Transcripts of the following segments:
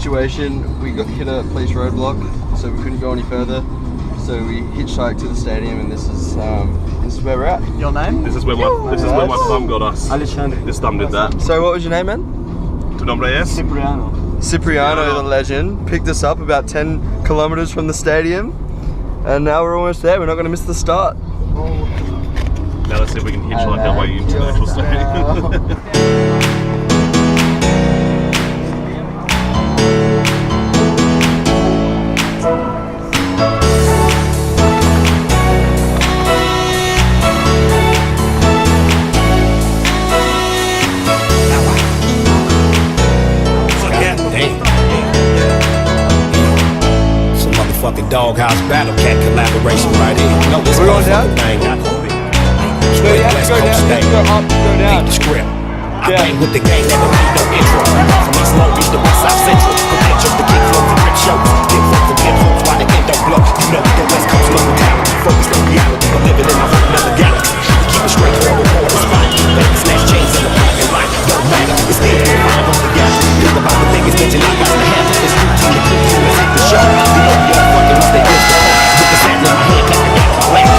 situation. We got hit a police roadblock, so we couldn't go any further. So we hitchhiked to the stadium, and this is where we're at. Your name? This is where my thumb got us. Alexandre. This thumb did that. So what was your name, man? Tu nombre es? Cipriano, the legend, picked us up about 10 kilometers from the stadium, and now we're almost there. We're not going to miss the start. Now let's see if we can hitchhike our way into the actual stadium. Doghouse battle cat collaboration right here. No, this we're going down? Thing. Go down, go up, go down. The script. I bang with the gang, never made no intro. From East Long Beach to West South Central. Prepare just to get flow from rip shows. Get flow from get homes while the end don't blow. You know the West Coast low mentality. Focused on reality, but living in a whole nother galaxy. Keep it straight for a reporter's fight. Baby snatch chains in the parking lot. Don't matter, it's still your mind on the gap. Think about the biggest mention I got in the hand. It's routine to keep you and take the show. You know you're fucking up the hip. With the satin in my hand, like I got my lamp.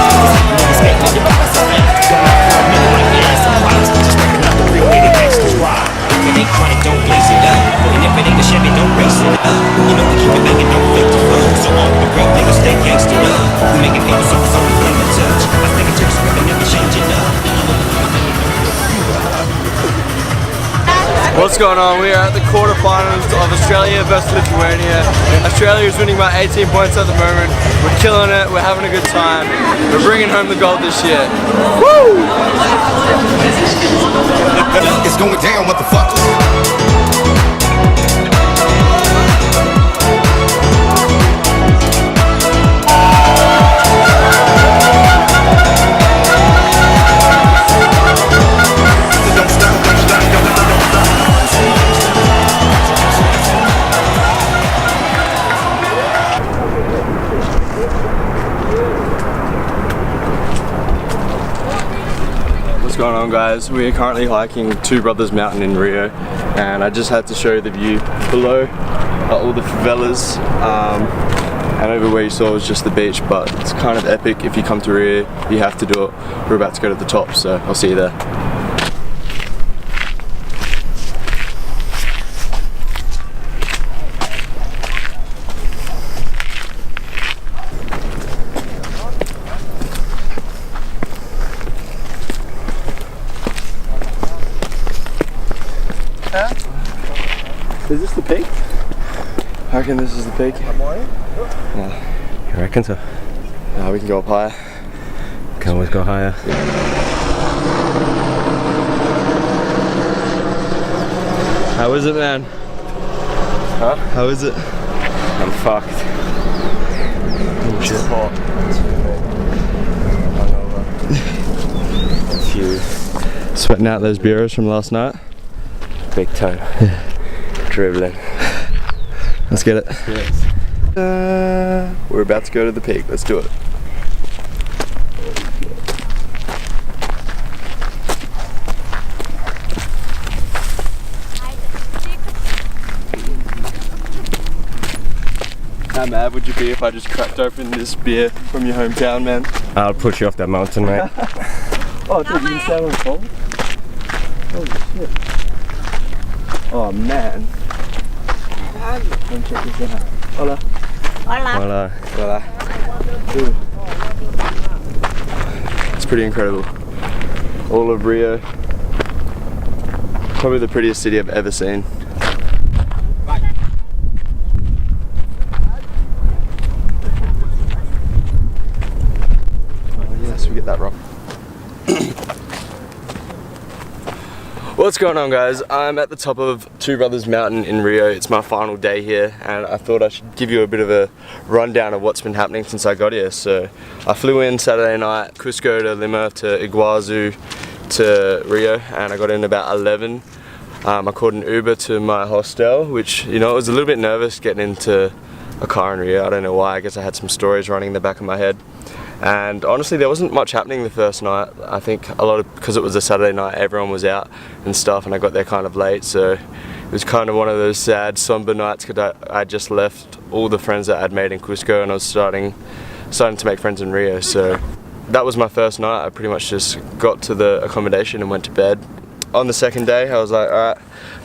Niggas skating on your back, so man. Don't act for a minute like your ass surprised. Just working out the real way the gangsters ride. If it ain't chronic, don't blaze it up. And if it ain't a Chevy, don't race it up. You know we keep it banging, don't fake the fun. So all the real niggas stay gangster up. We make it famous, so it's only thing to touch. I think it takes script and never change it up. What's going on? We are at the quarterfinals of Australia versus Lithuania. Australia is winning by 18 points at the moment. We're killing it. We're having a good time. We're bringing home the gold this year. Woo! It's going down, motherfuckers. What's going on, guys? We are currently hiking Two Brothers Mountain in Rio, and I just had to show you the view. Below are all the favelas, and over where you saw was just the beach, but it's kind of epic. If you come to Rio, you have to do it. We're about to go to the top, so I'll see you there. Is this the peak? I reckon this is the peak. Yeah. You reckon so? No, we can go up higher. Can always go higher. How is it, man? Huh? How is it? I'm fucked. Oh shit. It's you. Sweating out those bureaus from last night? Big time. Dribbling. Let's get it. Yes. We're about to go to the peak. Let's do it. How mad would you be if I just cracked open this beer from your hometown, man? I'll push you off that mountain, mate. Oh, dude, you can stand on the phone? Holy shit. Oh, man. Come check this out. Hola. Hola. Hola. Ooh. It's pretty incredible. All of Rio. Probably the prettiest city I've ever seen. Oh yes, we get that rock. What's going on, guys? I'm at the top of Two Brothers Mountain in Rio. It's my final day here, and I thought I should give you a bit of a rundown of what's been happening since I got here. So I flew in Saturday night, Cusco to Lima to Iguazu to Rio, and I got in about 11. I called an Uber to my hostel, which, you know, I was a little bit nervous getting into a car in Rio. I don't know why. I guess I had some stories running in the back of my head. And honestly, there wasn't much happening the first night. I think because it was a Saturday night, everyone was out and stuff, and I got there kind of late, so it was kind of one of those sad, somber nights because I just left all the friends that I'd made in Cusco and I was starting to make friends in Rio. So that was my first night. I pretty much just got to the accommodation and went to bed. On the second day, I was like, alright,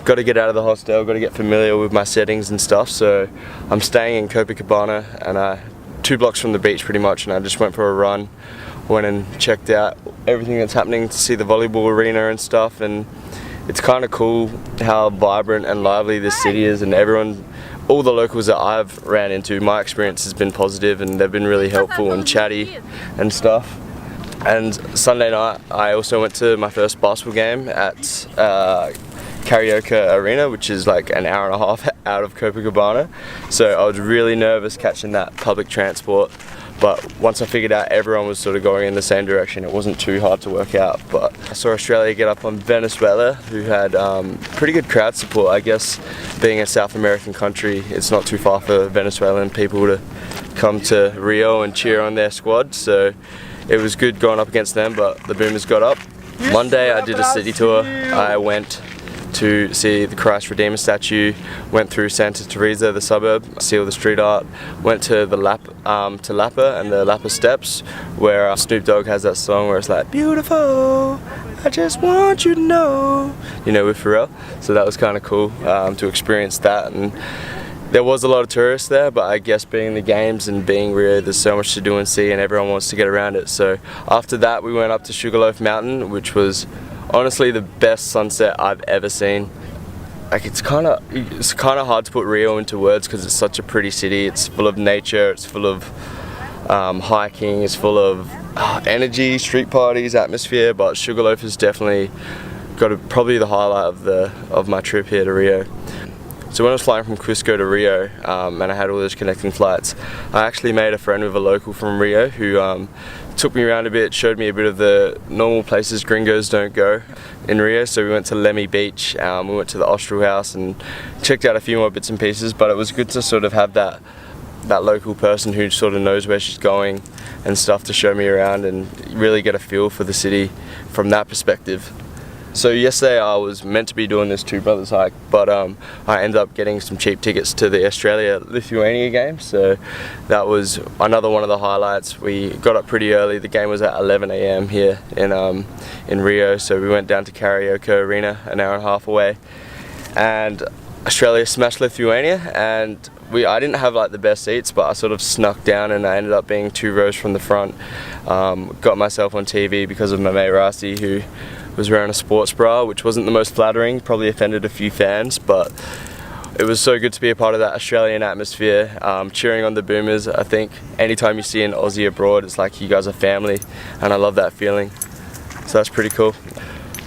got to get out of the hostel, got to get familiar with my settings and stuff. So I'm staying in Copacabana and 2 blocks from the beach pretty much, and I just went for a run, went and checked out everything that's happening to see the volleyball arena and stuff. And it's kind of cool how vibrant and lively this city is, and all the locals that I've ran into, my experience has been positive and they've been really helpful and chatty and stuff. And Sunday night I also went to my first basketball game at Karaoke Arena, which is like an hour and a half out of Copacabana. So I was really nervous catching that public transport, but once I figured out everyone was sort of going in the same direction, it wasn't too hard to work out. But I saw Australia get up on Venezuela, who had pretty good crowd support. I guess being a South American country, it's not too far for Venezuelan people to come to Rio and cheer on their squad. So it was good going up against them, but the Boomers got up. Monday I did a city tour. I went to see the Christ Redeemer statue, went through Santa Teresa, the suburb, see all the street art, went to the Lapa and the Lapa Steps, where Snoop Dogg has that song where it's like, beautiful, I just want you to know, you know, with Pharrell. So that was kind of cool to experience that. And there was a lot of tourists there, but I guess being the games and being Rio, there's so much to do and see and everyone wants to get around it. So after that we went up to Sugarloaf Mountain, which was honestly the best sunset I've ever seen. Like it's kind of hard to put Rio into words because it's such a pretty city. It's full of nature, it's full of hiking, it's full of energy, street parties, atmosphere, but Sugarloaf has definitely probably the highlight of my trip here to Rio. So when I was flying from Cusco to Rio and I had all those connecting flights, I actually made a friend with a local from Rio who took me around a bit, showed me a bit of the normal places gringos don't go in Rio. So we went to Lemmy Beach, we went to the Austral House and checked out a few more bits and pieces, but it was good to sort of have that local person who sort of knows where she's going and stuff to show me around and really get a feel for the city from that perspective. So yesterday I was meant to be doing this Two Brothers hike, but I ended up getting some cheap tickets to the Australia-Lithuania game, so that was another one of the highlights. We got up pretty early. The game was at 11 AM here in Rio, so we went down to Karaoke Arena, an hour and a half away, and Australia smashed Lithuania, and I didn't have like the best seats, but I sort of snuck down and I ended up being 2 rows from the front. Got myself on TV because of my mate Rasi, who was wearing a sports bra, which wasn't the most flattering, probably offended a few fans, but it was so good to be a part of that Australian atmosphere, cheering on the Boomers. I think anytime you see an Aussie abroad, it's like you guys are family, and I love that feeling. So that's pretty cool.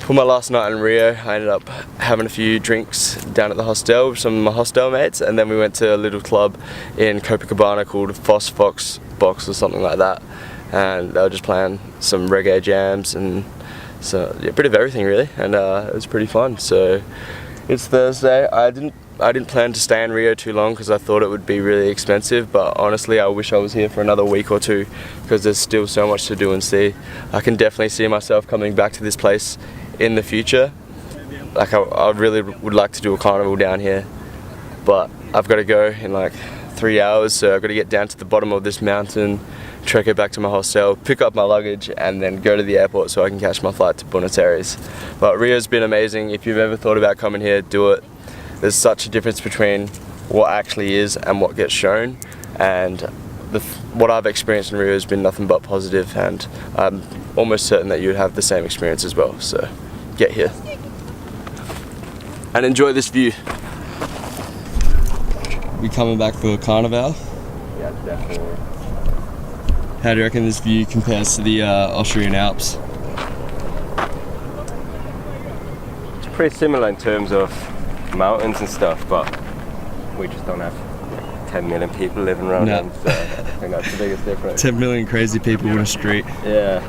For my last night in Rio, I ended up having a few drinks down at the hostel with some of my hostel mates, and then we went to a little club in Copacabana called Fox Box or something like that, and they were just playing some reggae jams and so yeah, a bit of everything really, and it was pretty fun. So it's Thursday. I didn't plan to stay in Rio too long because I thought it would be really expensive, but honestly I wish I was here for another week or two because there's still so much to do and see. I can definitely see myself coming back to this place in the future. Like I really would like to do a carnival down here, but I've got to go in like 3 hours, so I've got to get down to the bottom of this mountain, trek it back to my hostel, pick up my luggage and then go to the airport so I can catch my flight to Buenos Aires. But Rio's been amazing. If you've ever thought about coming here, do it. There's such a difference between what actually is and what gets shown, and what I've experienced in Rio has been nothing but positive, and I'm almost certain that you'd have the same experience as well. So get here and enjoy this view. We coming back for Carnival? Yeah, definitely. How do you reckon this view compares to the Austrian Alps? It's pretty similar in terms of mountains and stuff, but we just don't have 10 million people living around them, so I think that's the biggest difference. 10 million crazy people in a street. Yeah.